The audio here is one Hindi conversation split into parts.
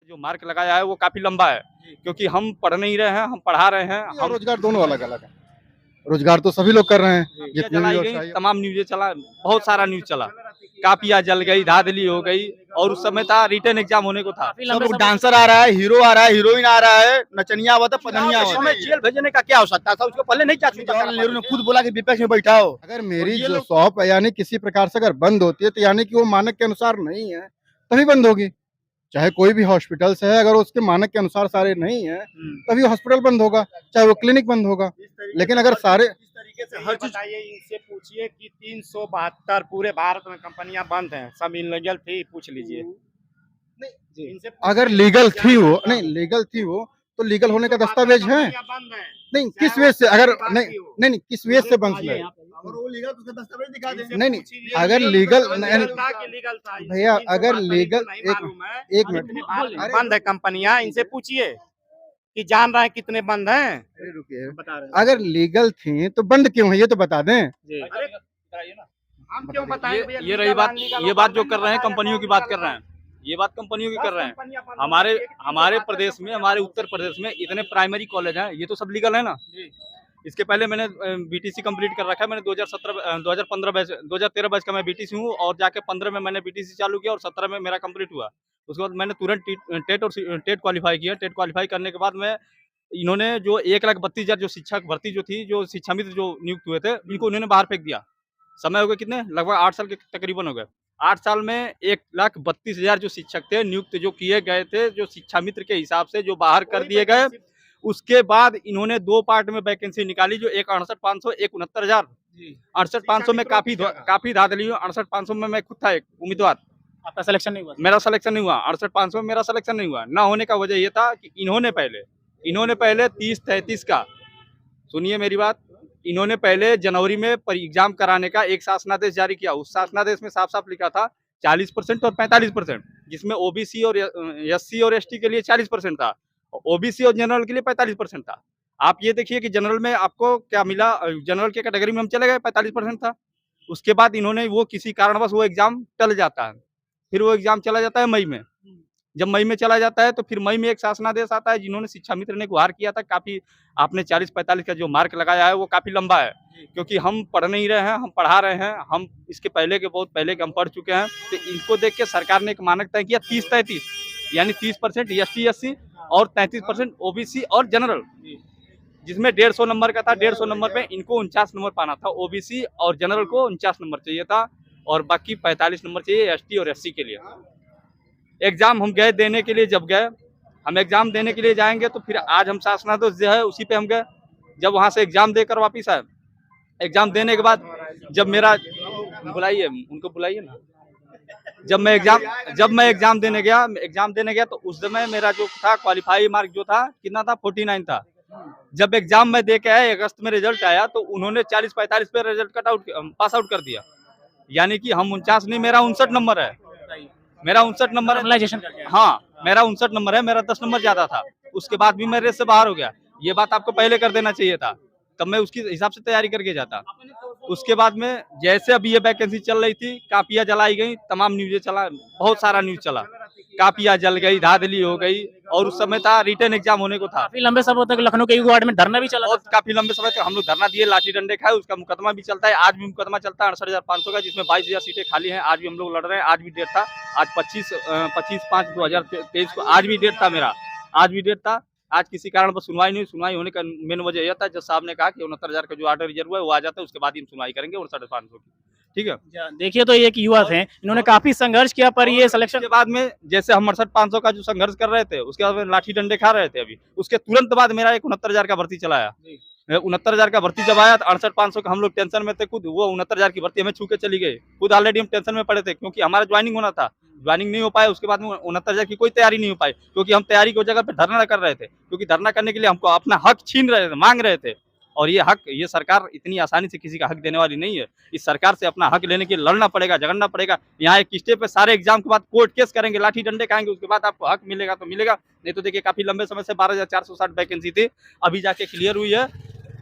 जो मार्क लगाया है वो काफी लंबा है, क्योंकि हम पढ़ नहीं रहे हैं, हम पढ़ा रहे हैं। और हम रोजगार दोनों अलग अलग है। रोजगार तो सभी लोग कर रहे हैं, मीडिया जितने भी जलाई व्यवसायी गई, तमाम न्यूज़ें चला, बहुत सारा न्यूज़ चला, कापियाँ जल गई, धांधली हो गई, और उस समय था रिटन एग्जाम होने को था। सब डांसर आ रहा है, हीरो आ रहा है, हीरोइन आ रहा है, नचनिया हुआ था, पदनिया हुआ हमें था। जेल भेजने का क्या आवश्यकता था? उसको पहले नहीं जवाहरलाल नेहरू ने खुद बोला कि विपक्ष में बैठाओ। अगर मेरी जो शॉप यानी किसी प्रकार से अगर बंद होती है तो यानी कि वो मानक के अनुसार नहीं है, तभी बंद होगी। चाहे कोई भी हॉस्पिटल है, अगर उसके मानक के अनुसार सारे नहीं है तभी हॉस्पिटल बंद होगा, चाहे वो क्लिनिक बंद होगा। लेकिन अगर सारे हर चीज बताइए, इनसे पूछिए कि 372 पूरे भारत में कंपनियां बंद हैं, सब इनलीगल थी, पूछ लीजिए। इनसे अगर लीगल थी वो, नहीं लीगल थी वो तो लीगल होने का दस्तावेज है। बंद है। नहीं किस वेज से, अगर नहीं किस वेज से बंद है। अगर वो लीगल तो उसका दस्तावेज दिखा देंगे। नहीं अगर लीगल लीगल था भैया, अगर लीगल एक मिनट बंद है कंपनियां, इनसे पूछिए कि जान रहे हैं कितने बंद हैं। अरे रुकिए, अगर लीगल थी तो बंद क्यों है ये तो बता दें। हम क्यों बताएं भैया? ये रही बात, ये बात जो कर रहे हैं कंपनियों की बात कर रहे हैं, ये बात कंपनियों की कर रहे हैं। हमारे प्रदेश में, हमारे उत्तर प्रदेश में इतने प्राइमरी कॉलेज हैं, ये तो सब लीगल है ना। इसके पहले मैंने बीटीसी कंप्लीट कर रखा है। मैंने 2013 बैच का मैं बीटीसी हूँ, और जाके 15 में मैंने बीटीसी चालू किया और 17 में मेरा कंप्लीट हुआ। उसके बाद मैंने तुरंत टेट क्वालिफाई किया। टेट क्वालिफाई करने के बाद में इन्होंने जो 1,32,000 जो शिक्षक भर्ती जो थी, जो शिक्षा मित्र जो नियुक्त हुए थे, इनको इन्होंने बाहर फेंक दिया। समय हो गए कितने, लगभग 8 साल के तकरीबन हो गए। 8 साल में 1,32,000 जो शिक्षक थे नियुक्त जो किए गए थे, जो शिक्षा मित्र के हिसाब से जो बाहर कर दिए गए। उसके बाद इन्होंने 2 पार्ट में वैकेंसी निकाली, जो एक 68,500, एक 69,000। 68,500 में काफी धांधली हुई। 68,500 में मैं खुद था एक उम्मीदवार, आपका सिलेक्शन नहीं हुआ? मेरा सिलेक्शन नहीं हुआ। 68,500 में मेरा सिलेक्शन नहीं हुआ। ना होने का वजह ये था कि इन्होंने पहले 30-33 का, सुनिए मेरी बात, इन्होंने पहले जनवरी में एग्जाम कराने का एक शासनादेश जारी किया। उस शासनादेश में साफ साफ लिखा था 40% और 45%, जिसमें ओबीसी और एससी और एसटी के लिए 40% था, ओबीसी और जनरल के लिए 45% था। आप ये देखिए कि जनरल में आपको क्या मिला, जनरल के कैटेगरी में हम चले गए, 45% था। उसके बाद इन्होंने वो किसी कारणवश वो एग्जाम टल जाता है, फिर वो एग्जाम चला जाता है मई में। जब मई में चला जाता है तो फिर मई में एक शासनादेश आता है, जिन्होंने शिक्षा मित्र ने गुहार किया था। काफी आपने 40-45 का जो मार्क लगाया है वो काफी लंबा है, क्योंकि हम पढ़ नहीं रहे हैं, हम पढ़ा रहे हैं। हम इसके पहले के, बहुत पहले के हम पढ़ चुके हैं। तो इनको देख के सरकार ने एक मानक तय किया 30-33, यानी 30% एसटी एससी और 33% ओबीसी और जनरल, जिसमें 150 नंबर का था। 150 नंबर पे इनको 49 नंबर पाना था। ओबीसी और जनरल को 49 नंबर चाहिए था, और बाकी 45 नंबर चाहिए एसटी और एससी के लिए। एग्जाम हम गए देने के लिए, जब गए हम एग्जाम देने के लिए जाएंगे तो फिर आज हम शासनादेश जो है उसी पे हम गए। जब वहां से एग्जाम देकर वापिस आए, एग्जाम देने के बाद जब मेरा, बुलाइए उनको, बुलाइए ना। जब मैं एग्जाम देने गया तो उस समय मेरा जो था क्वालिफाई मार्क जो था कितना था, 49 था। जब एग्जाम में दे के आया, अगस्त में रिजल्ट आया, तो उन्होंने 40-45 पे रिजल्ट पास आउट कर दिया। यानी कि हम 49 नहीं, मेरा 59 नंबर है। मेरा 59 नंबर है। हाँ, मेरा 59 नंबर है, मेरा 10 नंबर ज्यादा था। उसके बाद भी मैं रेस से बाहर हो गया। ये बात आपको पहले कर देना चाहिए था, तब मैं उसकी हिसाब से तैयारी करके जाता। उसके बाद में जैसे अभी ये वैकेंसी चल रही थी, कापियाँ जलाई गई, तमाम न्यूज़ें चला, बहुत सारा न्यूज़ चला, कापियाँ जल गई, धांधली हो गई, और उस समय था रिटन एग्जाम होने को था। काफी लंबे समय तक लखनऊ के एक वार्ड में धरना भी चला, और काफी लंबे समय तक हम लोग धरना दिए, लाठी डंडे खाए। उसका मुकदमा भी चलता है, आज भी मुकदमा चलता है 68,500 का, जिसमें 22,000 सीटें खाली हैं। आज भी हम लोग लड़ रहे हैं। आज भी डेट था, आज 25/5/2023 को आज भी डेट था मेरा, आज भी डेट था। आज किसी कारण पर सुनवाई नहीं। सुनवाई होने का मेन वजह यह था, जज साहब ने कहा कि 69,000 का जो ऑर्डर रिजर्व है वो आ जाता है, उसके बाद ही हम सुनवाई करेंगे 59,500 की। ठीक है, देखिए तो ये एक युवा थे, इन्होंने काफी संघर्ष किया, पर ये सिलेक्शन के बाद में जैसे हम 68,500 का जो संघर्ष कर रहे थे, उसके बाद में लाठी डंडे खा रहे थे। अभी उसके तुरंत बाद मेरा एक 69,000 का भर्ती चला आया। 69,000 का भर्ती जब आया तो 68,500 का हम लोग टेंशन में थे खुद। वो 69,000 की भर्ती हमें छू के चली गई। खुद ऑलरेडी हम टेंशन में पड़े थे, क्योंकि हमारा ज्वाइनिंग होना था, ज्वाइनिंग नहीं हो पाया। उसके बाद में 69,000 की कोई तैयारी नहीं हो पाई, क्योंकि हम तैयारी की जगह पे धरना कर रहे थे, क्योंकि धरना करने के लिए हमको अपना हक छीन रहे थे, मांग रहे थे। और ये हक, ये सरकार इतनी आसानी से किसी का हक देने वाली नहीं है। इस सरकार से अपना हक लेने के लिए लड़ना पड़ेगा, झगड़ना पड़ेगा। यहाँ एक स्टेप पे सारे एग्जाम के बाद कोर्ट केस करेंगे, लाठी डंडे खाएंगे, उसके बाद आपको हक मिलेगा तो मिलेगा, नहीं तो देखिए काफी लंबे समय से 12,460 वैकेंसी थी, अभी जाके क्लियर हुई है।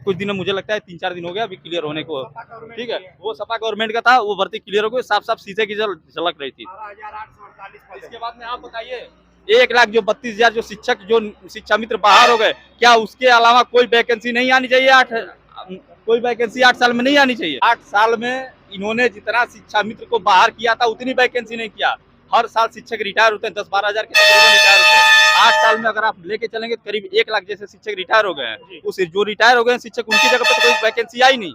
कुछ दिन में, मुझे लगता है 3-4 दिन हो गया अभी क्लियर होने को। ठीक है, वो सपा गवर्नमेंट का था, वो भर्ती क्लियर हो गई, साफ साफ शीशे की झलक रही थी। इसके बाद में आप बताइए 1 लाख जो 32,000 जो शिक्षक जो शिक्षा मित्र बाहर हो गए, क्या उसके अलावा कोई वैकेंसी नहीं आनी चाहिए? कोई वैकेंसी 8 साल में नहीं आनी चाहिए? 8 साल में इन्होंने जितना शिक्षा मित्र को बाहर किया था उतनी वैकेंसी नहीं किया। हर साल शिक्षक रिटायर होते हैं, 10-12 हजार के रिटायर होते हैं। 8 साल में अगर आप लेके चलेंगे तो करीब 1 लाख जैसे शिक्षक रिटायर हो गए हैं। उस जो रिटायर हो गए हैं शिक्षक, उनकी जगह पे तो कोई वैकेंसी आई नहीं,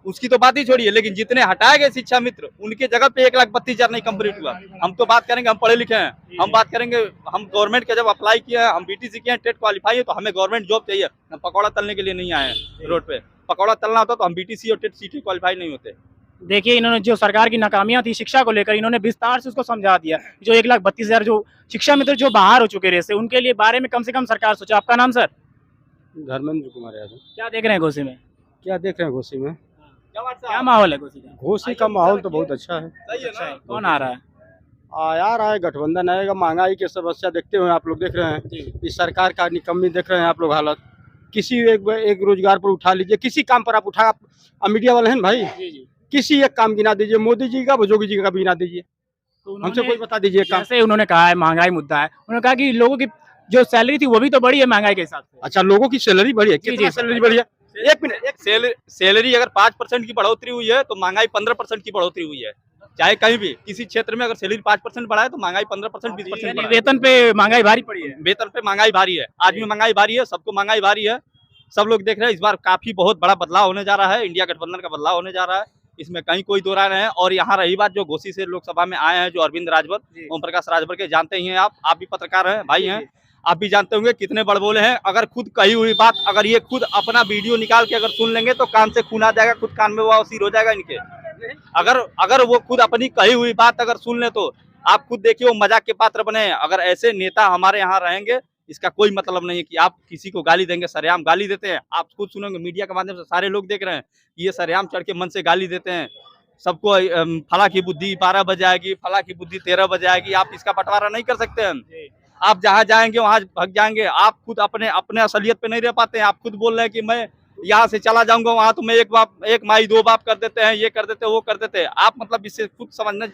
उसकी तो बात ही छोड़िए। लेकिन जितने हटाए गए शिक्षा मित्र, उनके जगह पे 1,32,000 नहीं कंप्लीट हुआ। हम तो बात करेंगे, हम पढ़े लिखे हैं, हम बात करेंगे, हम गवर्नमेंट के जब अप्लाई किए हैं, हम बीटीसी किए हैं, टेट क्वालिफाई है, तो हमें गवर्नमेंट जॉब चाहिए। हम पकौड़ा तलने के लिए नहीं आए हैं रोड पे। पकौड़ा तलना होता तो हम बीटीसी और टेट सीटी क्वालिफाई नहीं होते। देखिए, इन्होंने जो सरकार की नाकामियां थी शिक्षा को लेकर, इन्होंने विस्तार से उसको समझा दिया। जो 1,32,000 जो शिक्षा मित्र जो बाहर हो चुके रहे से, उनके लिए बारे में कम से कम सरकार सोचा। आपका नाम सर? धर्मेंद्र कुमार यादव। क्या देख रहे हैं घोसी में? क्या देख रहे हैं घोसी में? क्या माहौल है घोसी का? घोसी का माहौल तो बहुत अच्छा है। अच्छा है। कौन आ रहा है? आ रहा है गठबंधन आएगा। महंगाई की समस्या देखते हुए आप लोग देख रहे हैं, इस सरकार का निकम्मी देख रहे हैं आप लोग हालत। किसी एक रोजगार पर उठा लीजिए, किसी काम पर आप उठा, आप मीडिया वाले हैं ना भाई, किसी एक काम गिना दीजिए, मोदी जी का, जोगी जी का भी गिना दीजिए, हमसे कोई बता दीजिए काम। जैसे उन्होंने कहा है महंगाई मुद्दा है, उन्होंने कहा कि लोगों की जो सैलरी थी वो भी तो बढ़ी है महंगाई के हिसाब से। अच्छा, लोगों की सैलरी बढ़ी है? कितना सैलरी बढ़ी है? एक मिनट, सैलरी अगर 5% की बढ़ोतरी हुई है तो महंगाई 15% की बढ़ोतरी हुई है। चाहे कहीं भी किसी क्षेत्र में अगर सैलरी 5% बढ़ा है तो महंगाई 15% 20% वेतन पे महंगाई भारी पड़ी है। वेतन पे महंगाई भारी है, आज भी महंगाई भारी है, सबको महंगाई भारी है। सब लोग देख रहे हैं इस बार काफी बहुत बड़ा बदलाव होने जा रहा है, इंडिया गठबंधन का बदलाव होने जा रहा है, इसमें कहीं कोई दो राय नहीं है। और यहाँ रही बात जो घोसी से लोकसभा में आए हैं, जो अरविंद राजभर, ओम प्रकाश राजभर के जानते ही हैं आप भी पत्रकार हैं, भाई हैं, आप भी जानते होंगे कितने बड़बोले हैं। अगर खुद कही हुई बात अगर ये खुद अपना वीडियो निकाल के अगर सुन लेंगे तो कान से खून आ जाएगा, खुद कान में बवासीर हो जाएगा इनके। अगर वो खुद अपनी कही हुई बात अगर सुन ले तो आप खुद देखिए वो मजाक के पात्र बने। अगर ऐसे नेता हमारे यहाँ रहेंगे, इसका कोई मतलब नहीं है कि आप किसी को गाली देंगे, सरेआम गाली देते हैं। आप खुद सुनेंगे मीडिया के माध्यम से, सारे लोग देख रहे हैं कि ये सरेआम चढ़ के मन से गाली देते हैं सबको। फला की बुद्धि 12 बजे आएगी, फला की बुद्धि 13 बजे आएगी। आप इसका बंटवारा नहीं कर सकते हैं। आप जहाँ जाएंगे वहाँ भग जाएंगे। आप खुद अपने असलियत पे नहीं रह पाते हैं। आप खुद बोल रहे हैं कि मैं यहाँ से चला जाऊंगा वहाँ तो मैं एक माई 2 बाप कर देते हैं, ये कर देते हैं, वो कर देते हैं। आप मतलब इससे खुद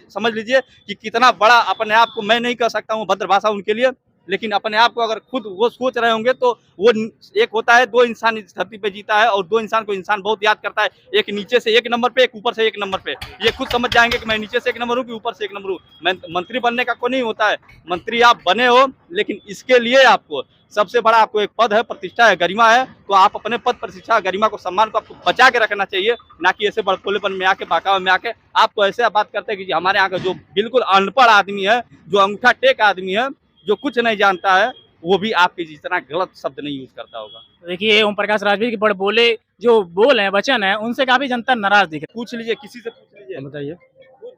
समझ लीजिए कि कितना बड़ा अपने आप को, मैं नहीं कह सकता हूँ भद्र भाषा उनके लिए, लेकिन अपने आप को अगर खुद वो सोच रहे होंगे तो वो एक होता है 2 इंसान इस धरती पे जीता है और 2 इंसान को इंसान बहुत याद करता है, एक नीचे से 1 नंबर पे, एक ऊपर से 1 नंबर पे। ये खुद समझ जाएंगे कि मैं नीचे से 1 नंबर हूँ कि ऊपर से 1 नंबर हूँ। मैं मंत्री बनने का कोई नहीं होता है, मंत्री आप बने हो, लेकिन इसके लिए आपको सबसे बड़ा आपको एक पद है, प्रतिष्ठा है, गरिमा है, तो आप अपने पद, प्रतिष्ठा, गरिमा को, सम्मान को आपको बचा के रखना चाहिए, ना कि ऐसे बड़पोलेपन में आके, बहकावे में आके आपको ऐसे बात करते हैं कि हमारे यहाँ का जो बिल्कुल अनपढ़ आदमी है, जो अंगूठा टेक आदमी है, जो कुछ नहीं जानता है, वो भी आपके जितना गलत शब्द नहीं यूज करता होगा। देखिए, ओम प्रकाश राजभर के बड़े बोले जो बोल है, वचन है, उनसे काफी जनता नाराज दिख रही है। पूछ लीजिए, किसी से पूछ लीजिए, बताइए।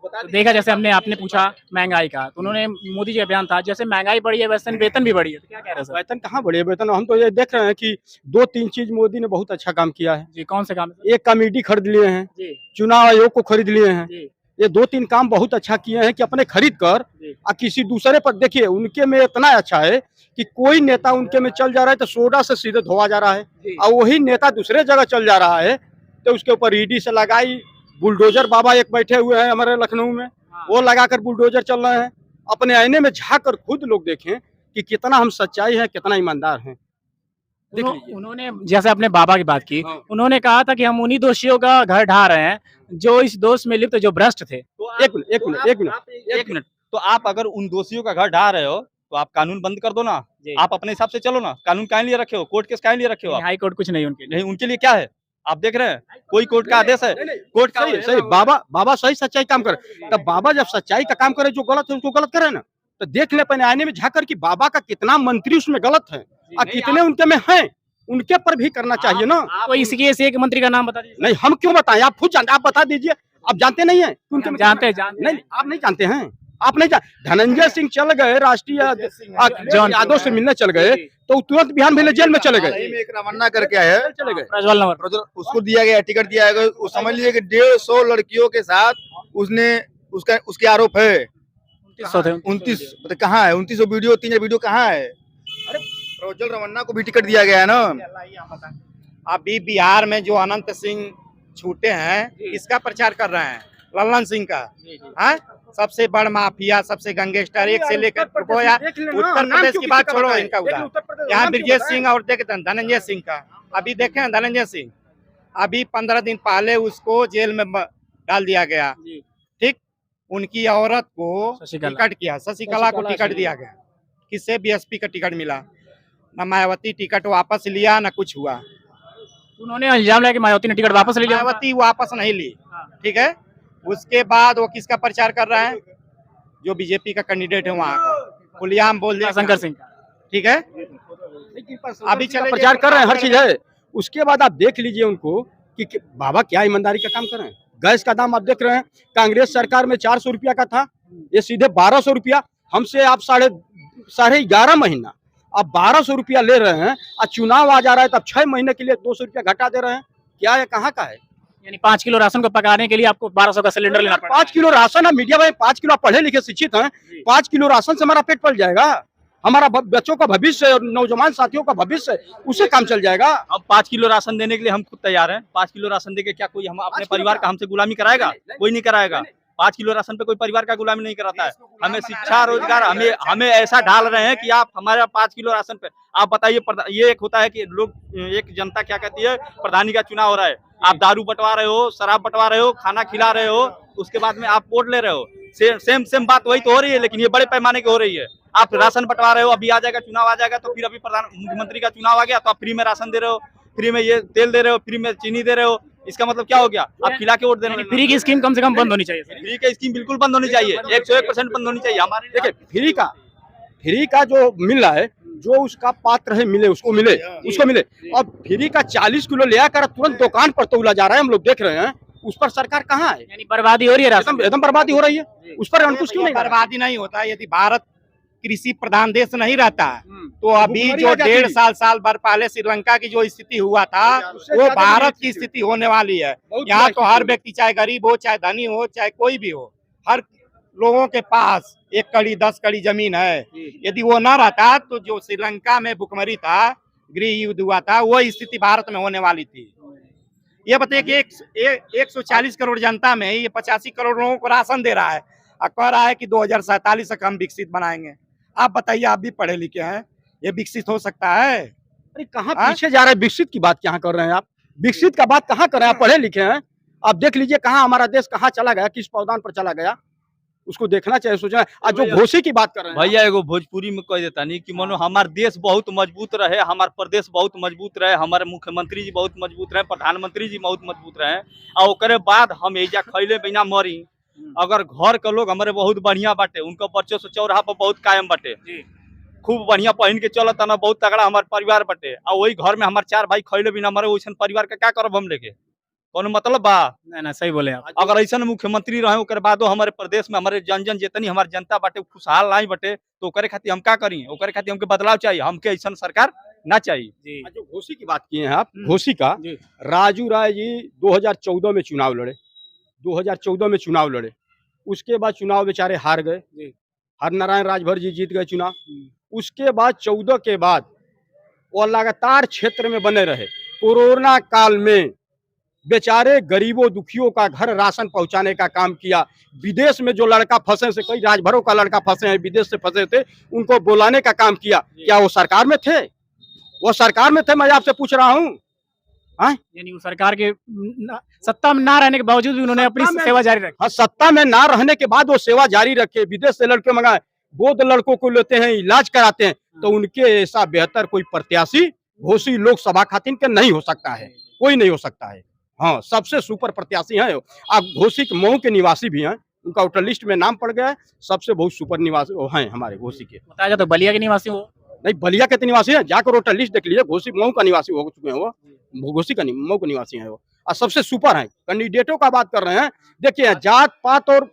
तो देखा जैसे आपने पूछा महंगाई का, तो उन्होंने मोदी जी का बयान था जैसे महंगाई बढ़ी है वैसे वेतन भी बढ़ी है, तो क्या कह रहे हैं सर? वेतन कहाँ बढ़ी है? वेतन हम तो ये देख रहे हैं कि 2-3 चीज मोदी ने बहुत अच्छा काम किया है जी। कौन से काम? एक कमेटी खरीद लिए हैं जी, चुनाव आयोग को खरीद लिए हैं जी, ये 2-3 काम बहुत अच्छा किए हैं कि अपने खरीद कर और किसी दूसरे पर देखिए उनके में इतना अच्छा है कि कोई नेता उनके में चल जा रहा है तो सोडा से सीधे धोआ जा रहा है और वही नेता दूसरे जगह चल जा रहा है तो उसके ऊपर ईडी से लगाई बुलडोजर बाबा एक बैठे हुए हैं हमारे लखनऊ में वो लगाकर बुलडोजर चल रहे हैं। अपने आईने में झाँक कर खुद लोग देखें कि कितना हम सच्चाई है कितना ईमानदार हैं। उन्होंने जैसे अपने बाबा की बात की, उन्होंने कहा था कि हम उन्हीं दोषियों का घर ढा रहे हैं जो इस दोष में लिप्त जो भ्रष्ट थे। तो एक मिनट, तो आप अगर उन दोषियों का घर ढा रहे हो तो आप कानून बंद कर दो ना, आप अपने हिसाब से चलो ना। कानून काहे लिए रखे हो? कोर्ट केस काहे लिए रखे हो? हाई कोर्ट कुछ नहीं उनके लिए। नहीं, उनके लिए क्या है? आप देख रहे हैं कोई कोर्ट का आदेश है? कोर्ट का सही बाबा सही सच्चाई काम करे। तब बाबा जब सच्चाई का काम करे जो गलत है उसको गलत करे ना, तो देख ले पहले आईने में झाँक कर कि बाबा का कितना मंत्री उसमें गलत है और कितने उनके में हैं, उनके पर भी करना चाहिए ना। तो इसके एक मंत्री का नाम बता दीजिए। नहीं, हम क्यों बताएं? आप खुद जानते, आप बता दीजिए। आप जानते नहीं है? जानते नहीं, आप नहीं जानते हैं। आप नहीं धनंजय सिंह चल गए राष्ट्रीय यादव से मिलने चल गए तो तुरंत बिहान भेले जेल में चले गए। एक रमन्ना करके आए, चले गए प्रज्वल नंबर, उसको दिया गया टिकट दिया गया, समझ लीजिए कि 150 लड़कियों के साथ उसके आरोप है। 29 कहाँ है? 29 वीडियो 3 वीडियो कहाँ है? अरे प्रज्वल रमन्ना को भी टिकट दिया गया है ना। अभी बिहार में जो अनंत सिंह छूटे हैं इसका प्रचार कर रहे हैं। लल्लन सिंह का, हाँ, सबसे बड़ माफिया, सबसे गैंगस्टर, एक से लेकर को यार उत्तर प्रदेश की बात छोड़ो, इनका उधर यहाँ ब्रजेश सिंह और देखे धनंजय सिंह का, अभी देखे हैं धनंजय सिंह, अभी 15 दिन पहले उसको जेल में डाल दिया गया, ठीक, उनकी औरत को टिकट किया, शशिकला को टिकट दिया गया, किससे? बीएसपी का टिकट मिला, न मायावती टिकट वापस लिया न कुछ हुआ। उन्होंने इल्जाम लगाया कि मायावती ने टिकट वापस ले लिया। मायावती वापस नहीं ली, ठीक है। उसके बाद वो किसका प्रचार कर रहा है? जो बीजेपी का कैंडिडेट है वहाँ का, खुलेआम बोल दिया शंकर सिंह, ठीक है। अभी चले प्रचार कर रहे हैं, हर चीज है। उसके बाद आप देख लीजिए उनको कि बाबा क्या ईमानदारी का काम कर रहे हैं। गैस का दाम आप देख रहे हैं, कांग्रेस सरकार में 400 रुपया का था, ये सीधे 1200 रुपया, हमसे आप साढ़े 11 महीना अब 1200 रुपया ले रहे हैं, और चुनाव आ जा रहा है तब 6 महीने के लिए 200 रुपया घटा दे रहे हैं। क्या है, कहाँ का है? यानी 5 किलो राशन को पकाने के लिए आपको 1200 का सिलेंडर लेना पड़ा। 5 किलो राशन है, मीडिया भाई 5 किलो, पढ़े लिखे शिक्षित हैं, 5 किलो राशन से हमारा पेट पल जाएगा, हमारा बच्चों का भविष्य और नौजवान साथियों का भविष्य उससे काम चल जाएगा। अब 5 किलो राशन देने के लिए हम खुद तैयार हैं। 5 किलो राशन देके क्या कोई हम अपने परिवार का हमसे गुलामी कराएगा? कोई नहीं कराएगा। 5 किलो राशन पे कोई परिवार का गुलामी नहीं कराता है। हमें शिक्षा, रोजगार, हमें ऐसा ढाल रहे हैं कि आप हमारे 5 किलो राशन पे, आप बताइए, ये एक होता है कि लोग, एक जनता क्या कहती है, प्रधानी का चुनाव हो रहा है, आप दारू बंटवा रहे हो, शराब बंटवा रहे हो, खाना खिला रहे हो, उसके बाद में आप वोट ले रहे हो। सेम बात वही तो हो रही है, लेकिन ये बड़े पैमाने की हो रही है। आप राशन बंटवा रहे हो, अभी आ जाएगा चुनाव आ जाएगा तो फिर अभी मुख्यमंत्री का चुनाव आ गया तो आप फ्री में राशन दे रहे हो, फ्री में ये तेल दे रहे हो, फ्री में चीनी दे रहे हो। इसका मतलब क्या हो गया? आप खिला के वोट दे रहे हो। फ्री की स्कीम कम से कम बंद होनी चाहिए। फ्री की स्कीम बिल्कुल बंद होनी चाहिए, 101% बंद होनी चाहिए। हमारे देखिए फ्री का जो मिल रहा है, जो उसका पात्र है मिले, उसको मिले, उसको मिले। और फ्री का 40 किलो ले आकर तुरंत दुकान पर तौला जा रहा है, हम लोग देख रहे हैं। उस पर सरकार कहाँ है? यानी बर्बादी हो रही है, राशन एकदम बर्बादी हो रही है, उस पर अंकुश क्यों नहीं? बर्बादी नहीं होता। यदि भारत कृषि प्रधान देश नहीं रहता तो अभी जो 1.5 साल भर पहले श्रीलंका की जो स्थिति हुआ था वो भारत की स्थिति होने वाली है। यहाँ तो हर व्यक्ति, चाहे गरीब हो, चाहे धनी हो, चाहे कोई भी हो, हर लोगों के पास 1 कड़ी 10 कड़ी जमीन है। यदि वो न रहता तो जो श्रीलंका में भुखमरी था, गृह युद्ध हुआ था, वो स्थिति भारत में होने वाली थी। ये बताइए कि 140 करोड़ जनता में ये 85 करोड़ लोगों को राशन दे रहा है और कह रहा है कि 2047 तक हम विकसित बनाएंगे। आप बताइए, आप भी पढ़े लिखे हैं, ये विकसित हो सकता है? अरे कहाँ पीछे जा रहे हैं? विकसित की बात कहाँ कर रहे हैं आप? विकसित का बात कहाँ कर रहे हैं? आप पढ़े लिखे हैं, आप देख लीजिए कहाँ हमारा देश कहाँ चला गया, किस पौधान पर चला गया, उसको देखना चाहिए, सोचना। आज जो घोषी की बात कर रहे हैं भैया, एगो भोजपुरी में कह देता नहीं कि मानो हमार देश बहुत मजबूत रहे, हमार प्रदेश बहुत मजबूत रहे, हमारे मुख्यमंत्री जी बहुत मजबूत रहे, प्रधानमंत्री जी बहुत मजबूत रहे, और ओकरे बाद हम एजा खैले बिना मरी। अगर घर के लोग हमारे बहुत बढ़िया बाटे, उनका बच्चों से चौराहा पर बहुत कायम बाटे, खूब बढ़िया पहन के चलत ना, बहुत तगड़ा हमारे परिवार बाटे, और वही घर में हमारे 4 भाई खैले बिना मरे, वैसा परिवार का क्या करब हम लेके? कोनो मतलब बा? नहीं, सही बोले आप। अगर ऐसा मुख्यमंत्री रहे ओकर बादो हमारे प्रदेश में हमारे जन जितनी हमारी जनता बाटे खुशहाल नहीं बटे, तो ओकरे खातिर हम क्या करी? ओकरे खातिर हमके बदलाव चाहिए, हमके ऐसा सरकार ना चाहिए। जो घोषी की बात किए हैं आप, घोषी का, राजू राय जी 2014 में चुनाव लड़े, 2014 में चुनाव लड़े, उसके बाद चुनाव बेचारे हार गए, हरनारायण राजभर जी जीत गए चुनाव। उसके बाद 14 के बाद वो लगातार क्षेत्र में बने रहे। कोरोना काल में बेचारे गरीबों दुखियों का घर राशन पहुंचाने का काम किया। विदेश में जो लड़का फंसे से, कई राजभरों का लड़का फंसे हैं, विदेश से फंसे थे, उनको बुलाने का काम किया। क्या वो सरकार में थे? वो सरकार में थे, मैं आपसे पूछ रहा हूँ। यानी वो सरकार के सत्ता में ना रहने के बावजूद भी उन्होंने अपनी सेवा जारी रखी। हाँ, सत्ता में ना रहने के बाद वो सेवा जारी रखे, विदेश से लड़के मंगाए, गोद लड़कों को लेते हैं, इलाज कराते हैं, तो उनके ऐसा बेहतर कोई प्रत्याशी घोषी लोकसभा खातिर के नहीं हो सकता है, कोई नहीं हो सकता है। हाँ, सबसे सुपर प्रत्याशी हैं। आप घोषी के मऊ के निवासी भी हैं, उनका वोटर लिस्ट में नाम पड़ गया है, सबसे बहुत सुपर निवासी वो हैं हमारे घोषी के। बताया जाता बलिया के निवासी हो? नहीं, बलिया के निवासी है, जाकर वोटर लिस्ट देख लीजिए, घोषी मऊ का निवासी हो चुके हैं, वो घोषी का मऊ के निवासी है वो, और सबसे सुपर है। कैंडिडेटों का बात कर रहे हैं, देखिए जात पात और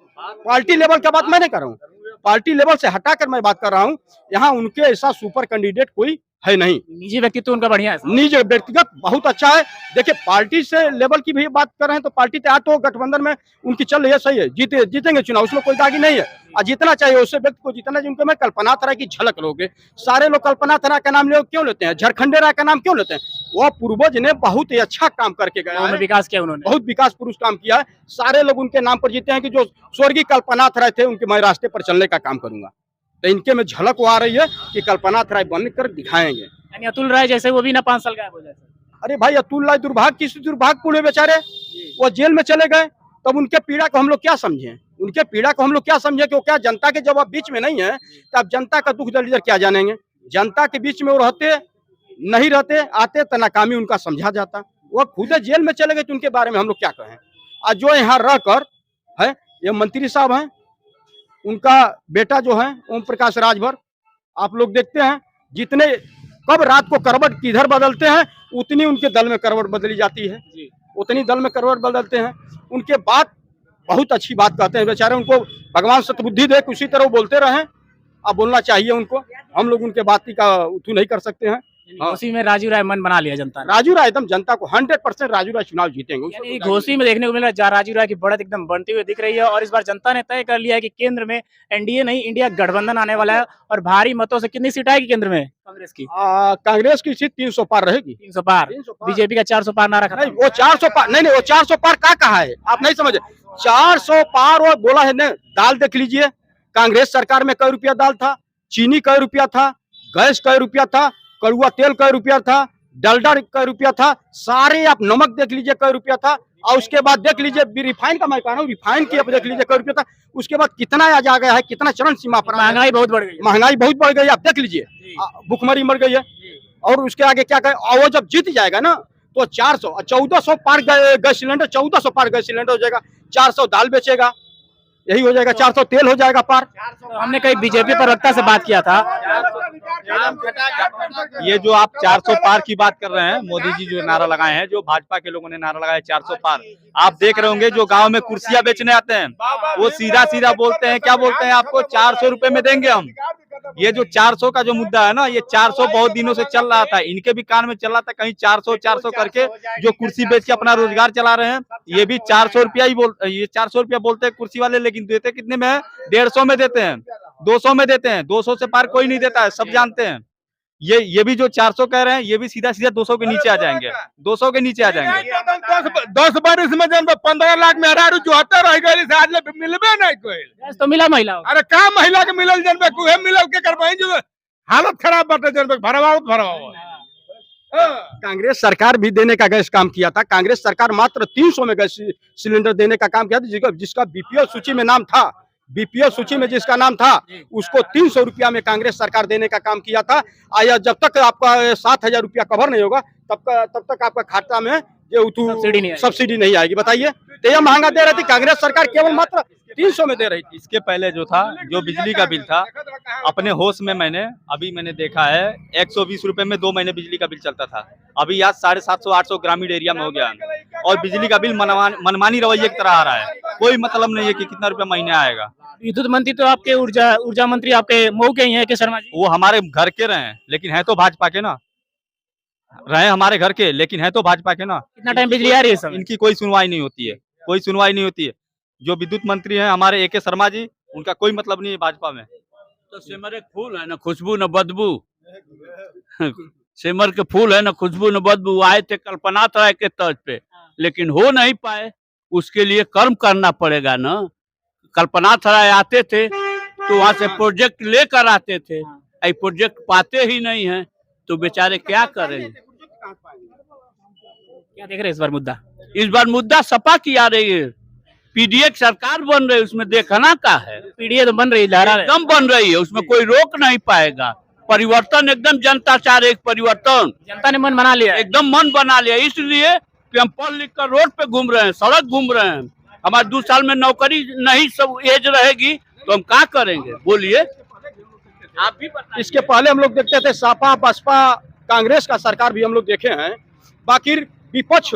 पार्टी लेवल का बात मैं नहीं कर रहा हूँ, पार्टी लेवल से हटाकर मैं बात कर रहा हूँ। यहाँ उनके ऐसा सुपर कैंडिडेट कोई है नहीं। निजी व्यक्तित्व उनका बढ़िया है। निज व्यक्तिगत बहुत अच्छा है। देखिए पार्टी से लेवल की भी बात कर रहे हैं तो पार्टी तैयार तो गठबंधन में उनकी चल रही है, सही है, जीतेंगे चुनाव, उसमें कोई दागी नहीं है। और जीतना चाहिए, उससे व्यक्ति को जीतना चाहिए। उनके में कल्पना राय की झलक लोगे, सारे लोग कल्पना राय का नाम क्यों लेते हैं, झारखंडे राय का नाम क्यों लेते हैं? वो पूर्वज ने बहुत ही अच्छा काम करके गया है, विकास किया उन्होंने, बहुत विकास पुरुष काम किया है। सारे लोग उनके नाम पर जीते हैं कि जो स्वर्गीय कल्पना राय थे उनके मैं रास्ते पर चलने का काम करूंगा। तो इनके में झलक वो आ रही है कि कल्पना राय बनकर दिखाएंगे। यानी अतुल राय जैसे वो भी ना 5 साल गायब हो जाए। अरे भाई अतुल राय दुर्भाग्य, किस दुर्भाग्यपूर्ण बेचारे, वो जेल में चले गए, तब उनके पीड़ा को हम लोग क्या समझे? उनके पीड़ा को हम लोग क्या समझे कि वो क्या जनता के जब आप बीच में नहीं है तो आप जनता का दुख दर्द क्या जानेंगे? जनता के बीच में वो रहते नहीं, रहते आते तो नाकामी उनका समझा जाता। वो खुद जेल में चले गए तो उनके बारे में हम लोग क्या कहें? आज जो यहाँ रहकर है ये मंत्री साहब हैं, उनका बेटा जो है ओम प्रकाश राजभर, आप लोग देखते हैं जितने कब रात को करवट किधर बदलते हैं उतनी उनके दल में करवट बदली जाती है, उतनी दल में करवट बदलते हैं। उनके बात बहुत अच्छी बात कहते हैं बेचारे, उनको भगवान सतबुद्धि दे, उसी तरह वो बोलते रहें। अब बोलना चाहिए उनको, हम लोग उनके बात का उठू नहीं कर सकते हैं। घोसी में राजू राय मन बना लिया जनता ने। राजू राय एकदम जनता को 100% राजू राय चुनाव जीतेंगे। यानी घोसी में देखने को मिल रहा है राजू राय की बढ़त एकदम बढ़ती हुई दिख रही है। और इस बार जनता ने तय कर लिया है कि केंद्र में एनडीए नहीं इंडिया गठबंधन आने वाला है। और भारी मतों से कितनी सीट आएगी केंद्र में कांग्रेस की? कांग्रेस की सीट 300 पार रहेगी। 300 पार। बीजेपी का 400 पार नारा खत्म। नहीं वो 400 पार नहीं, वो 400 पार का कहा है, आप नहीं समझे। 400 पार वो बोला है ना, दाल देख लीजिए, कांग्रेस सरकार में कई रुपया दाल था, चीनी कई रुपया था, गैस कई रुपया था, कड़ुआ तेल कई रुपया था, डलडा कई रुपया था, सारे आप नमक देख लीजिए कई रुपया था। और उसके बाद देख लीजिए रिफाइन का, मैं कह रहा हूँ रिफाइन की अब देख लीजिए कई रुपया था। उसके बाद कितना आज आ गया है, कितना चरण सीमा पर महंगाई बहुत बढ़ गई, महंगाई बहुत बढ़ गई, आप देख लीजिए, भुखमरी मर गई है। और उसके आगे क्या कहे, और वो जब जीत जाएगा ना तो 400 1400 पार गैस सिलेंडर, 1400 पार गैस सिलेंडर हो जाएगा, 400 दाल बेचेगा, यही हो जाएगा, 400 तेल हो जाएगा पार। तो हमने कई बीजेपी प्रवक्ता से बात किया था, ये जो आप 400 पार की बात कर रहे हैं, मोदी जी जो नारा लगाए हैं, जो भाजपा के लोगों ने नारा लगाया 400 पार, आप देख रहे होंगे जो गांव में कुर्सियां बेचने आते हैं वो सीधा सीधा बोलते हैं, क्या बोलते हैं, आपको 400 रुपए में देंगे हम। ये जो 400 का जो मुद्दा है ना, ये 400 बहुत दिनों से चल रहा था, इनके भी कान में चल रहा था, कहीं 400 करके जो कुर्सी बेच के अपना रोजगार चला रहे हैं, ये भी 400 रुपया ही ये 400 रुपया बोलते हैं कुर्सी वाले, लेकिन देते कितने में है? 150 में देते हैं, 200 में देते हैं, 200 से पार कोई नहीं देता है, सब जानते हैं। ये भी जो 400 कह रहे हैं, ये भी सीधा सीधा 200 के नीचे आ जाएंगे, 200 के नीचे आ जाएंगे। 10 में जन 15 लाख में हरारू जोहता रह गए, आज मिलबे नहीं कोई। तो मिला महिला, अरे का महिला के मिलल जन पे कुहे मिलल के करबाई, जो हालत खराब बाटे जन पे भरवाओ। कांग्रेस सरकार भी देने का गैस काम किया था, कांग्रेस सरकार मात्र 300 में गैस सिलेंडर देने का काम किया था, जिसका बीपीएल सूची में नाम था, बीपीएल सूची में जिसका नाम था उसको 300 रुपया में कांग्रेस सरकार देने का काम किया था। आया जब तक आपका 7000 रुपया कवर नहीं होगा तब तक आपका खाता में ये सब्सिडी नहीं आएगी। बताइए, तो ये महंगा दे रही थी कांग्रेस सरकार, केवल मात्र 300 में दे रही थी। इसके पहले जो था, जो बिजली का बिल था, अपने होश में मैंने देखा है 120 रुपए में 2 महीने बिजली का बिल चलता था। अभी आज 750-800 ग्रामीण एरिया में हो गया, और बिजली का बिल मनमानी रवैये की तरह आ रहा है, कोई मतलब नहीं है कि कितना रुपया महीने आएगा। विद्युत मंत्री तो आपके ऊर्जा मंत्री आपके मऊ के ही हैं के शर्मा जी, वो हमारे घर के रहे, लेकिन है तो भाजपा के ना, रहे हमारे घर के, लेकिन है तो भाजपा के ना। कितना टाइम बिजली आ रही है? इनकी कोई सुनवाई नहीं होती है, कोई सुनवाई नहीं होती है। जो विद्युत मंत्री हैं हमारे AK शर्मा जी, उनका कोई मतलब नहीं है भाजपा में। तो सिमर एक फूल है ना खुशबू न बदबू, सिमर के फूल है ना खुशबू न बदबू। आए थे कल्पना राय के तर्ज पे, लेकिन हो नहीं पाए, उसके लिए कर्म करना पड़ेगा ना। कल्पना राय आते थे तो वहां से प्रोजेक्ट लेकर आते थे, आई प्रोजेक्ट पाते ही नहीं है तो बेचारे क्या करेंगे। क्या देख रहे हैं इस बार मुद्दा? इस बार मुद्दा सपा की आ रही है, पीडीए की सरकार बन रही है, उसमें देखना का है। पीडीए तो बन रही है, एकदम बन रही है, उसमें कोई रोक नहीं पाएगा। परिवर्तन एकदम जनता चाह रही, परिवर्तन जनता ने मन बना लिया, एकदम मन बना लिया, इसलिए कि हम पढ़ लिख कर रोड पे घूम रहे हैं, सड़क घूम रहे हैं। हमारे 2 साल में नौकरी नहीं सब एज रहेगी तो हम क्या करेंगे, बोलिए आप भी। इसके पहले हम लोग देखते थे सपा बसपा कांग्रेस का सरकार भी हम लोग देखे हैं, बाकी विपक्ष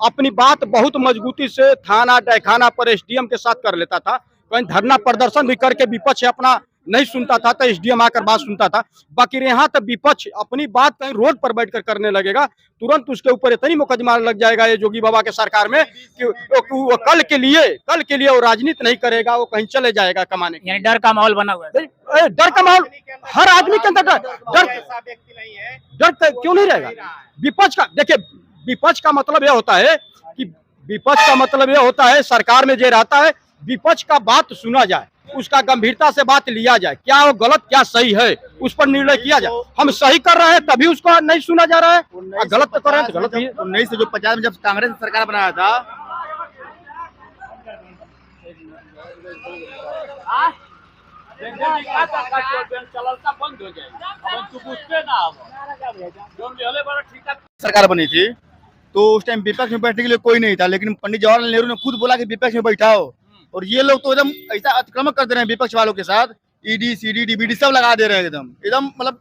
अपनी बात बहुत मजबूती से थाना डैखाना पर SDM के साथ कर लेता था, कहीं धरना प्रदर्शन भी करके विपक्ष अपना नहीं सुनता था तो एसडीएम आकर बात सुनता था। बाकी यहाँ तक विपक्ष अपनी बात कहीं रोड पर बैठकर करने लगेगा, तुरंत उसके ऊपर इतनी मुकदमा लग जाएगा ये जोगी बाबा के सरकार में कि वो कल के लिए वो राजनीति नहीं करेगा, वो कहीं चले जाएगा कमाने। यानी डर का माहौल बना हुआ है। डर का माहौल हर आदमी के अंदर डर क्यों नहीं रहेगा? विपक्ष का देखिए, विपक्ष का मतलब यह होता है कि सरकार में जो रहता है विपक्ष का बात सुना जाए, उसका गंभीरता से बात लिया जाए, क्या वो गलत क्या सही है उस पर निर्णय किया जाए। हम सही कर रहे हैं तभी उसको नहीं सुना जा रहा है, गलत तो कर रहे हैं तो गलत ही है। 1950 में जब कांग्रेस सरकार बनाया था, सरकार बनी थी तो उस टाइम विपक्ष में बैठने के लिए कोई नहीं था, लेकिन पंडित जवाहरलाल नेहरू ने खुद बोला कि विपक्ष में बैठाओ, और ये लोग तो एकदम ऐसा अतिक्रमण कर दे रहे हैं विपक्ष वालों के साथ, ईडी सीडी डीबीडी सब लगा दे रहे हैं एकदम मतलब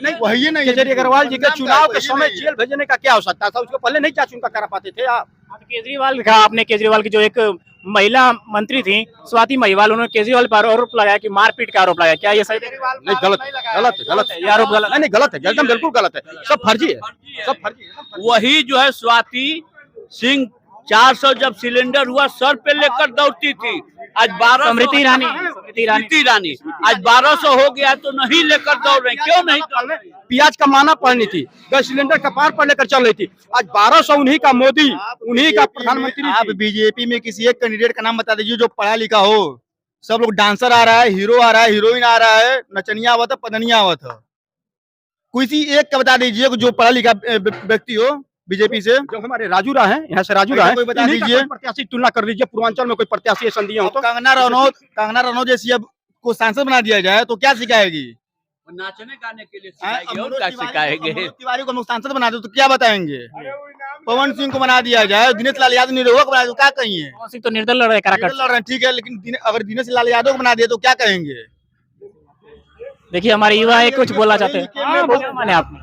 नहीं वही नहीं। केजरीवाल जी के चुनाव के समय जेल भेजने का क्या हो सकता था? उसको पहले नहीं क्या चुनका करा पाते थे आप? केजरीवाल का आपने केजरीवाल की जो एक महिला मंत्री थी स्वाति महिवाल, उन्होंने केजरीवाल पर आरोप लगाया कि मारपीट का आरोप लगाया, क्या ये सही? नहीं, गलत है ये आरोप गलत नहीं, गलत है एकदम, बिल्कुल गलत है, सब फर्जी है। वही जो है स्वाति सिंह 400 जब सिलेंडर हुआ सर पे लेकर दौड़ती थी, आज 1200 स्मृति ईरानी आज 1200 हो गया तो नहीं लेकर दौड़ रहे, क्यों नहीं दौड़ रहे? प्याज का माना पड़नी थी, गैस सिलेंडर कपार पर लेकर चल रही थी, आज 1200 उन्हीं का मोदी, उन्हीं का प्रधानमंत्री। आप बीजेपी में किसी एक कैंडिडेट का नाम बता दीजिए जो पढ़ा लिखा हो। सब लोग डांसर आ रहा है, हीरो आ रहा है, हीरोइन आ रहा है, नचनिया आवत है, पदनिया आवत है, किसी एक का बता दीजिए जो पढ़ा लिखा व्यक्ति हो बीजेपी से। जो हमारे राजू रा है, यहाँ से राजू रा है, कोई बता दीजिए प्रत्याशी तुलना कर लीजिए, पूर्वांचल में कोई प्रत्याशी ऐसा दिए हो तो। कंगना रनौत जैसी अब को सांसद बना दिया जाए तो क्या सिखाएगी? नाचने गाने के लिए सिखाएंगे और क्या सिखाएंगे? तिवारी को हम सांसद बना दो तो क्या बताएंगे? पवन सिंह को बना दिया जाए, दिनेश लाल यादव निरोधक बना दो, क्या कहेंगे? पवन सिंह तो निर्दल लड़ रहे हैं, ठीक है, लेकिन अगर दिनेश लाल यादव को बना दिया तो क्या कहेंगे? देखिए हमारे युवा है कुछ बोलना चाहते हैं। माने आपने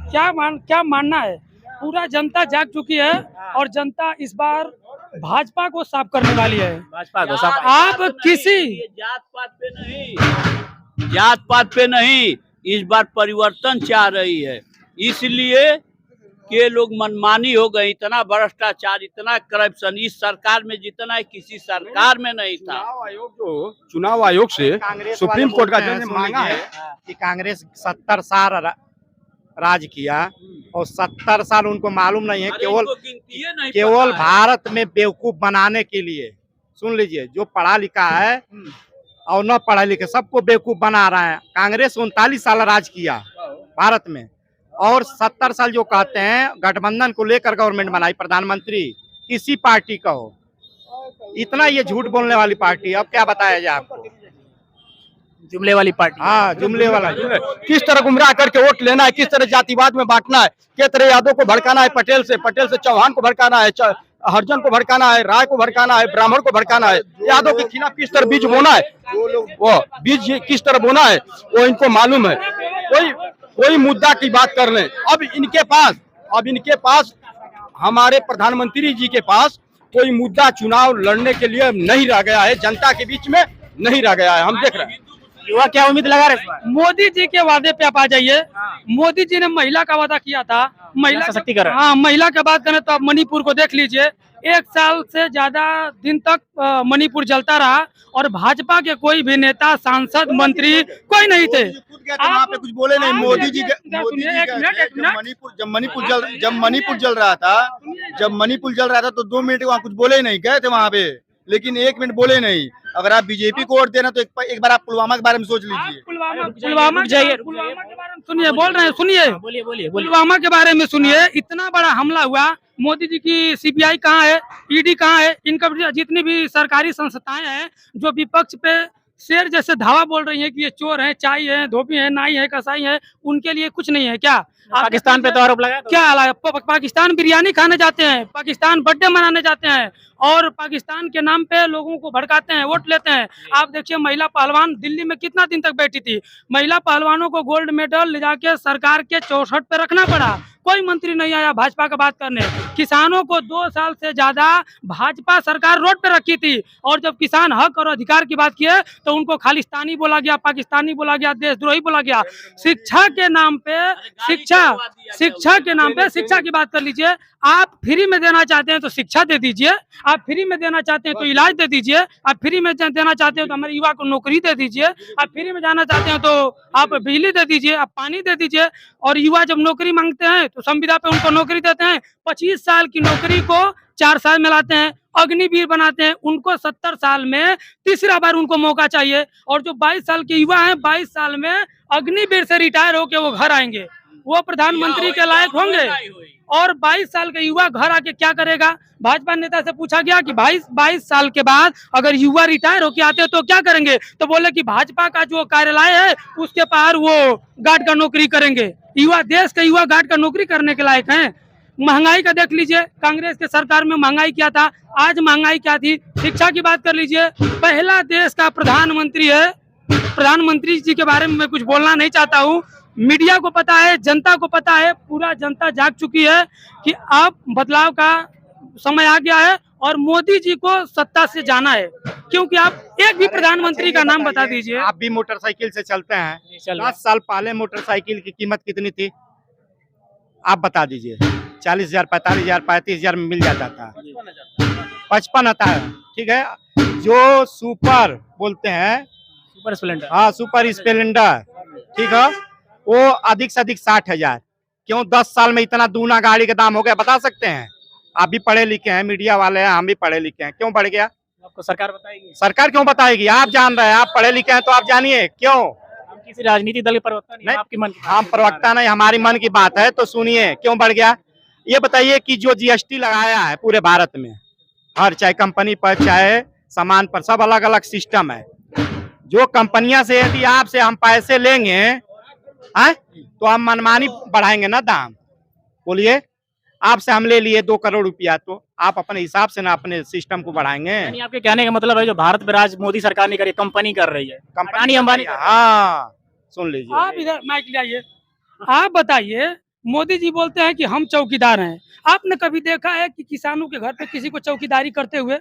क्या मानना है? पूरा जनता जाग चुकी है और जनता इस बार भाजपा को साफ करने वाली है। भाजपा को साफ आप किसी जात पात पे नहीं, इस बार परिवर्तन चाह रही है, इसलिए कि लोग मनमानी हो गए। इतना भ्रष्टाचार, इतना करप्शन इस सरकार में जितना है किसी सरकार में नहीं था। चुनाव आयोग से सुप्रीम कोर्ट का जज ने मांगा है कि कांग्रेस 70 साल राज किया और 70 साल उनको मालूम नहीं है, केवल भारत में बेवकूफ बनाने के लिए। सुन लीजिए, जो पढ़ा लिखा है और न पढ़ा लिखा सबको बेवकूफ बना रहा है। कांग्रेस 39 साल राज किया भारत में, और 70 साल जो कहते हैं गठबंधन को लेकर गवर्नमेंट बनाई, प्रधानमंत्री किसी पार्टी का हो, इतना ये झूठ बोलने वाली पार्टी, अब क्या बताया जाए आपको? जुमले वाली पार्टी। हाँ, जुमले वाला। किस तरह गुमराह करके वोट लेना है, किस तरह जातिवाद में बांटना है, किस तरह यादव को भड़काना है, पटेल से चौहान को भड़काना है, हरिजन को भड़काना है, राय को भड़काना है, ब्राह्मण को भड़काना है, यादव के खिलाफ किस तरह बीज बोना है, वो बीज किस तरह बोना है वो इनको मालूम है। कोई मुद्दा की बात कर लें, अब इनके पास हमारे प्रधानमंत्री जी के पास कोई मुद्दा चुनाव लड़ने के लिए नहीं रह गया है, जनता के बीच में नहीं रह गया है। हम देख रहे हैं युवा क्या उम्मीद लगा रहे? मोदी जी के वादे पे आप आ जाइए। मोदी जी ने महिला का वादा किया था, महिला सशक्तिकरण। हाँ, महिला की बात करें तो आप मणिपुर को देख लीजिए, 1 साल से ज्यादा दिन तक मणिपुर जलता रहा और भाजपा के कोई भी नेता, सांसद, मंत्री कोई नहीं थे। वहाँ पे कुछ बोले नहीं। मोदी जी जब मणिपुर जल रहा था तो 2 मिनट वहाँ कुछ बोले ही नहीं, गए थे वहाँ पे, लेकिन 1 मिनट बोले नहीं। अगर आप बीजेपी को वोट देना तो एक बार आप पुलवामा के बारे में सोच लीजिए। पुलवामा के बारे में सुनिए, बोल रहे हैं, सुनिए, बोलिए। पुलवामा के बारे में सुनिए। इतना बड़ा हमला हुआ, मोदी जी की सीबीआई कहाँ है, ईडी कहाँ है, इनका जितनी भी सरकारी संस्थाएं हैं जो विपक्ष पे शेर जैसे धावा बोल रही है कि ये चोर है, चाई है, धोबी है, नाई है, कसाई है, उनके लिए कुछ नहीं है क्या? पाकिस्तान पे तो आरोप लगाया था। क्या हाल पाकिस्तान बिरयानी खाने जाते हैं, पाकिस्तान बर्थडे मनाने जाते हैं और पाकिस्तान के नाम पे लोगों को भड़काते हैं, वोट लेते हैं। आप देखिए महिला पहलवान दिल्ली में कितना दिन तक बैठी थी, महिला पहलवानों को गोल्ड मेडल ले जाके सरकार के चौसठ पे रखना पड़ा, कोई मंत्री नहीं आया भाजपा का बात करने। किसानों को 2 साल से ज्यादा भाजपा सरकार रोड पे रखी थी और जब किसान हक और अधिकार की बात किए तो उनको खालिस्तानी बोला गया, पाकिस्तानी बोला गया, देशद्रोही बोला गया। शिक्षा के नाम पे शिक्षा के नाम पे शिक्षा की बात कर लीजिए। आप फ्री में देना चाहते हैं तो शिक्षा दे दीजिए, आप फ्री में देना चाहते हैं तो इलाज दे दीजिए, आप फ्री में देना चाहते हैं तो हमारे युवा को नौकरी दे दीजिए, आप फ्री में जाना चाहते हैं तो आप बिजली दे दीजिए, आप पानी दे दीजिए। और युवा जब नौकरी मांगते हैं तो संविदा पे उनको नौकरी देते हैं। 25 साल की नौकरी को 4 साल में लाते हैं, अग्निवीर बनाते हैं। उनको 70 साल में तीसरा बार उनको मौका चाहिए। और जो 22 साल के युवा हैं 22 साल में अग्निवीर से रिटायर होके वो घर आएंगे, वो प्रधानमंत्री के लायक होंगे। और 22 साल का युवा घर आके क्या करेगा? भाजपा नेता से पूछा गया कि 22 साल के बाद अगर युवा रिटायर होके आते तो क्या करेंगे, तो बोले कि भाजपा का जो कार्यालय है उसके पार वो गार्ड का नौकरी करेंगे। युवा, देश के युवा गार्ड का नौकरी करने के लायक हैं। महंगाई का देख लीजिए, कांग्रेस के सरकार में महंगाई क्या था, आज महंगाई क्या थी। शिक्षा की बात कर लीजिए, पहला देश का प्रधानमंत्री है। प्रधानमंत्री जी के बारे में मैं कुछ बोलना नहीं चाहता हूँ, मीडिया को पता है, जनता को पता है, पूरा जनता जाग चुकी है कि अब बदलाव का समय आ गया है और मोदी जी को सत्ता से जाना है। क्योंकि आप एक भी प्रधानमंत्री का नाम बता दीजिए। आप भी मोटरसाइकिल से चलते हैं, 10 साल पहले मोटरसाइकिल की कीमत कितनी थी आप बता दीजिए? 40,000, 45,000, 35,000 में मिल जाता था, 55 आता है, ठीक है। जो सुपर बोलते हैं, सुपर स्प्लेंडर, हाँ सुपर स्प्लेंडर, ठीक है, वो अधिक से अधिक 60,000। क्यों 10 साल में इतना दूना गाड़ी का दाम हो गया, बता सकते हैं? आप भी पढ़े लिखे हैं, मीडिया वाले हैं, हम भी पढ़े लिखे हैं, क्यों बढ़ गया? आपको सरकार बताएगी? सरकार क्यों बताएगी? आप जान रहे हैं, आप पढ़े लिखे हैं तो आप जानिए क्यों। हम किसी राजनीति दल के प्रवक्ता नहीं, आपकी मन की हम प्रवक्ता नहीं, हमारी मन की बात है तो सुनिए क्यों बढ़ गया। ये बताइए कि जो जीएसटी लगाया है पूरे भारत में, हर चाहे कंपनी पर चाहे सामान पर, सब अलग अलग सिस्टम है। जो कंपनियां से यदि आपसे हम पैसे लेंगे है तो हम मनमानी बढ़ाएंगे ना दाम। बोलिए, आपसे हम ले लिए 2 करोड़ रुपया तो आप अपने हिसाब से ना अपने सिस्टम को बढ़ाएंगे। यानी आपके कहने का मतलब है जो भारत में राज मोदी सरकार नहीं कर रही, कंपनी कर रही है, कंपनी अंबानी। हाँ सुन लीजिए। आप इधर माइक लाइए, आप बताइए। मोदी जी बोलते हैं कि हम चौकीदार हैं। आपने कभी देखा है कि किसानों के घर पे किसी को चौकीदारी करते हुए?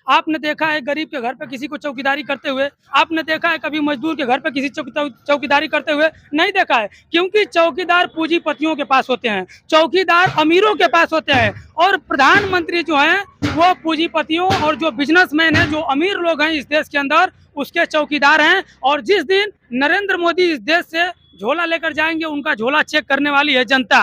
आपने देखा है गरीब के घर पे किसी को चौकीदारी करते हुए? आपने देखा है कभी मजदूर के घर पे किसी चौकीदारी करते हुए? नहीं देखा है, क्योंकि चौकीदार पूंजीपतियों के पास होते हैं, चौकीदार अमीरों के पास होते हैं। और प्रधानमंत्री जो हैं वो पूंजीपतियों और जो बिजनेसमैन हैं, जो अमीर लोग हैं इस देश के अंदर, उसके चौकीदार हैं। और जिस दिन नरेंद्र मोदी इस देश से झोला लेकर जाएंगे, उनका झोला चेक करने वाली है जनता।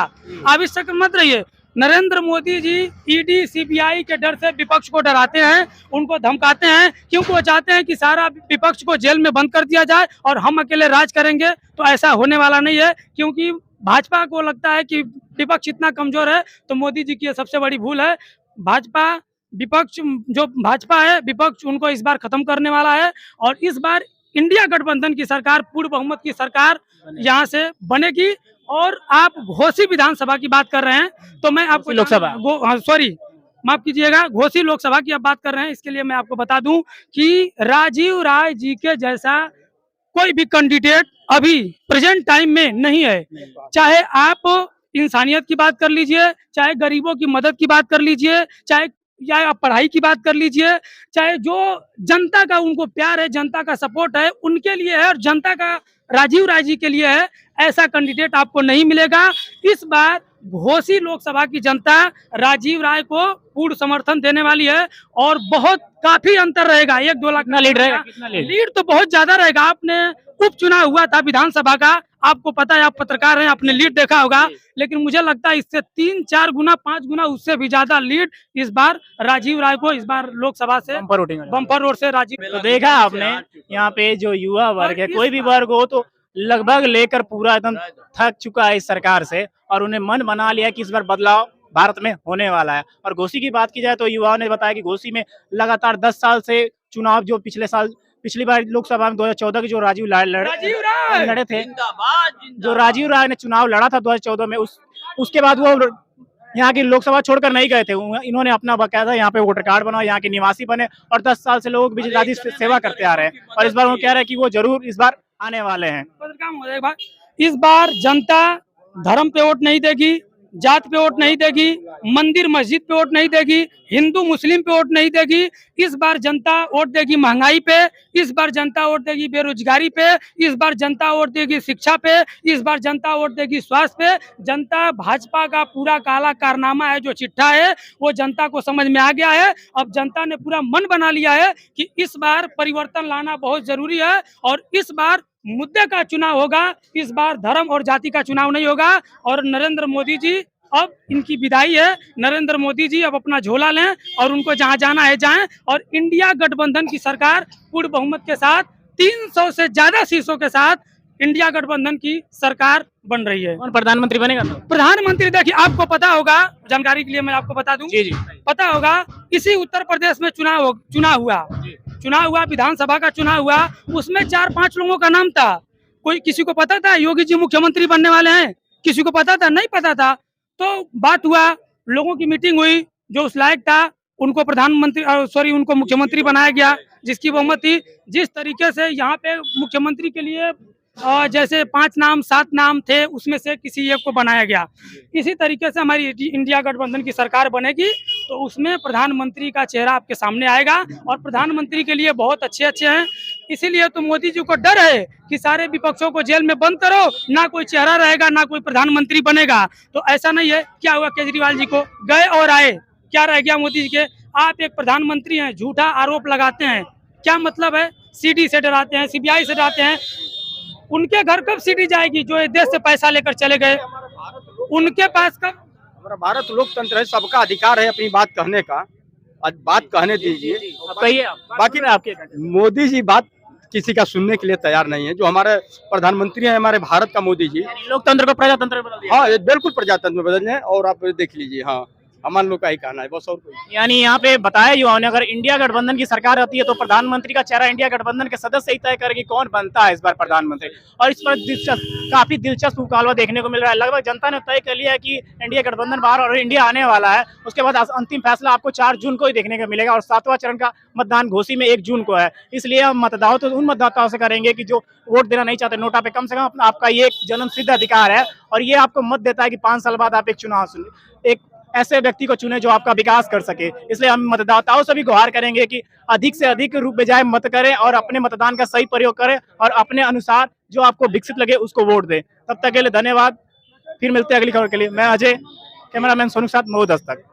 आप इस शक मत रहिए। नरेंद्र मोदी जी ईडी सीबीआई के डर से विपक्ष को डराते हैं, उनको धमकाते हैं, क्योंकि वो चाहते हैं कि सारा विपक्ष को जेल में बंद कर दिया जाए और हम अकेले राज करेंगे। तो ऐसा होने वाला नहीं है, क्योंकि भाजपा को लगता है कि विपक्ष इतना कमजोर है। तो मोदी जी की ये सबसे बड़ी भूल है। भाजपा विपक्ष, जो भाजपा है विपक्ष, उनको इस बार खत्म करने वाला है। और इस बार इंडिया गठबंधन की सरकार, पूर्ण बहुमत की सरकार यहाँ से बनेगी। और आप घोसी विधानसभा की बात कर रहे हैं तो मैं आपको लोकसभा, सॉरी माफ कीजिएगा, घोसी लोकसभा की आप बात कर रहे हैं, इसके लिए मैं आपको बता दूं कि राजीव राय जी के जैसा कोई भी कैंडिडेट अभी प्रेजेंट टाइम में नहीं है। चाहे आप इंसानियत की बात कर लीजिए, चाहे गरीबों की मदद की बात कर लीजिए, चाहे या आप पढ़ाई की बात कर लीजिए, चाहे जो जनता का उनको प्यार है, जनता का सपोर्ट है, उनके लिए है और जनता का राजीव राय जी के लिए है। ऐसा कैंडिडेट आपको नहीं मिलेगा। इस बार घोसी लोकसभा की जनता राजीव राय को पूर्ण समर्थन देने वाली है और बहुत काफी अंतर रहेगा, 1-2 लाख कितना लीड रहेगा? कितना लीड तो बहुत ज्यादा रहेगा। आपने उपचुनाव हुआ था विधानसभा का, आपको पता है, आप पत्रकार हैं, आपने लीड देखा होगा, लेकिन मुझे लगता है इससे 3-4 गुना 5 गुना उससे भी ज्यादा लीड इस बार राजीव राय को इस बार लोकसभा से बम्पर रोड से राजीव। तो देखा आपने यहाँ पे जो युवा वर्ग है, कोई भी वर्ग हो, तो लगभग लेकर पूरा एकदम थक चुका है इस सरकार से और उन्हें मन बना लिया कि इस बार बदलाव भारत में होने वाला है। और घोसी की बात की जाए तो युवाओं ने बताया कि घोसी में लगातार 10 साल से चुनाव जो पिछले साल पिछली बार लोकसभा में 2014 के जो राजीव राय लड़े थे, जो राजीव राय ने चुनाव लड़ा था 2014 में, उसके बाद वो यहाँ की लोकसभा छोड़कर नहीं गए थे। इन्होंने अपना बाकायदा यहाँ पे वोटर कार्ड बनाया, यहाँ के निवासी बने और 10 साल से लोग बिजली सेवा करते आ रहे हैं और इस बार वो कह रहे हैं कि वो जरूर इस बार आने वाले हैं। इस बार जनता धर्म पे वोट नहीं देगी, जात पे वोट नहीं देगी, मंदिर मस्जिद पे वोट नहीं देगी, हिंदू मुस्लिम पे वोट नहीं देगी। इस बार जनता वोट देगी महंगाई पे, इस बार जनता वोट देगी बेरोजगारी पे, इस बार जनता वोट देगी शिक्षा पे, इस बार जनता वोट देगी स्वास्थ्य पे। जनता भाजपा का पूरा काला कारनामा है, जो चिट्ठा है वो जनता को समझ में आ गया है। अब जनता ने पूरा मन बना लिया है कि इस बार परिवर्तन लाना बहुत जरूरी है और इस बार मुद्दे का चुनाव होगा, इस बार धर्म और जाति का चुनाव नहीं होगा। और नरेंद्र मोदी जी, अब इनकी विदाई है, नरेंद्र मोदी जी अब अपना झोला लें और उनको जहां जाना है जाएं। और इंडिया गठबंधन की सरकार पूर्ण बहुमत के साथ 300 से ज्यादा सीटों के साथ इंडिया गठबंधन की सरकार बन रही है। कौन प्रधानमंत्री बनेगा? तो प्रधानमंत्री देखिए, आपको पता होगा, जानकारी के लिए मैं आपको बता दूं, जी पता होगा इसी उत्तर प्रदेश में चुनाव हुआ, विधानसभा का चुनाव हुआ, उसमें 4-5 लोगों का नाम था। कोई किसी को पता था योगी जी मुख्यमंत्री बनने वाले हैं? किसी को पता था? नहीं पता था। तो बात हुआ, लोगों की मीटिंग हुई, जो उस लायक था उनको उनको मुख्यमंत्री बनाया गया, जिसकी बहुमत थी। जिस तरीके से यहाँ पे मुख्यमंत्री के लिए जैसे 5 नाम 7 नाम थे, उसमें से किसी एक को बनाया गया। इसी तरीके से हमारी इंडिया गठबंधन की सरकार बनेगी तो उसमें प्रधानमंत्री का चेहरा आपके सामने आएगा और प्रधानमंत्री के लिए बहुत अच्छे हैं। इसीलिए तो मोदी जी को डर है कि सारे विपक्षों को जेल में बंद करो, ना कोई चेहरा रहेगा, ना कोई प्रधानमंत्री बनेगा। तो ऐसा नहीं है। क्या हुआ केजरीवाल जी को? गए और आए, क्या रह गया मोदी जी के? आप एक प्रधानमंत्री हैं, झूठा आरोप लगाते हैं, क्या मतलब है? सीडी से डराते हैं, सीबीआई से डराते हैं। उनके घर कब सीडी जाएगी जो इस देश से पैसा लेकर चले गए? उनके पास कब? हमारा भारत लोकतंत्र है, सबका अधिकार है अपनी बात कहने का। आज बात कहने दीजिए, कहिए। बाकी आपके मोदी जी बात किसी का सुनने के लिए तैयार नहीं है। जो हमारे प्रधानमंत्री हैं, हमारे भारत का मोदी जी, लोकतंत्र को प्रजातंत्र में बदल दिया। हाँ, ये बिल्कुल प्रजातंत्र में बदल रहे हैं और आप देख लीजिए। हाँ, हमारे लोग का ही कहना है बस, और कोई। यानी यहाँ पे बताया युवाओं ने, अगर इंडिया गठबंधन की सरकार आती है तो प्रधानमंत्री का चेहरा इंडिया गठबंधन के सदस्य ही तय करेगी कौन बनता है इस बार प्रधानमंत्री। और इस पर काफी दिलचस्प मुकाबला देखने को मिल रहा है। लगभग जनता ने तय कर लिया है कि इंडिया गठबंधन बाहर और इंडिया आने वाला है। उसके बाद अंतिम फैसला आपको 4 जून को ही देखने को मिलेगा और 7वां चरण का मतदान घोषी में 1 जून को है। इसलिए हम मतदाताओं तो उन मतदाताओं से करेंगे कि जो वोट देना नहीं चाहते नोटा पे, कम से कम आपका ये एक जन्म सिद्ध अधिकार है और ये आपको मत देता है कि 5 साल बाद आप एक चुनाव सुने, एक ऐसे व्यक्ति को चुने जो आपका विकास कर सके। इसलिए हम मतदाताओं से भी गुहार करेंगे कि अधिक से अधिक रूप में जाए, मत करें और अपने मतदान का सही प्रयोग करें और अपने अनुसार जो आपको विकसित लगे उसको वोट दें। तब तक के लिए धन्यवाद। फिर मिलते हैं अगली खबर के लिए। मैं अजय, कैमरामैन सोनू के साथ मऊ दस्तक।